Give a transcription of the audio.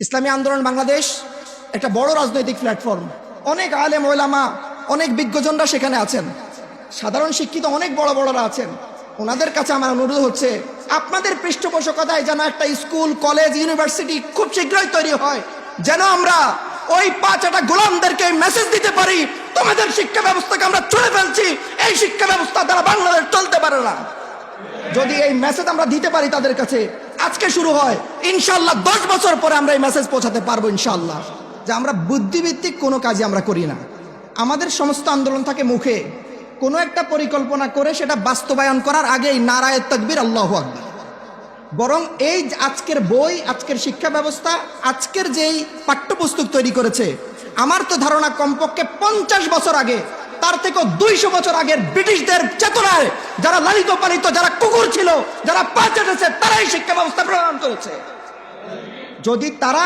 ইসলামী আন্দোলন বাংলাদেশ একটা বড় রাজনৈতিক প্ল্যাটফর্ম। অনেক আলেম ওলামা, অনেক বিজ্ঞজনরা সেখানে আছেন, সাধারণ শিক্ষিত অনেক বড় বড়রা আছেন। ওনাদের কাছে আমার অনুরোধ হচ্ছে, আপনাদের পৃষ্ঠপোষকতায় যেন একটা স্কুল, কলেজ, ইউনিভার্সিটি খুব শীঘ্রই তৈরি হয়, যেন আমরা ওই 5 গোলামদেরকে মেসেজ দিতে পারি, তোমাদের শিক্ষা ব্যবস্থাকে আমরা ছুঁড়ে ফেলছি, এই শিক্ষা ব্যবস্থা দ্বারা বাংলাদেশ চলতে পারে না। যদি এই মেসেজ আমরা দিতে পারি তাদের কাছে, আজকে শুরু হয়, ইনশাল্লাহ 10 বছর পরে আমরা এই মেসেজ পৌঁছাতে পারবো ইনশাল্লাহ, যে আমরা বুদ্ধিভিত্তিক কোনো কাজই আমরা করি না। আমাদের সমস্ত আন্দোলন থাকে মুখে, কোনো একটা পরিকল্পনা করে সেটা বাস্তবায়ন করার আগেই নারায়ে তাকবীর, আল্লাহু আকবার। বরং এই আজকের বই, আজকের শিক্ষা ব্যবস্থা, আজকের যেই পাঠ্যপুস্তক তৈরি করেছে, আমার তো ধারণা কমপক্ষে 50 বছর আগে, তার থেকে 200 বছর আগের ব্রিটিশদের চেতনায় যারা লালিত পালিত, যারা কুকুর ছিল, যারা পা চেটেছে, তারাই শিক্ষা ব্যবস্থা প্রণয়ন করেছে। যদি তারা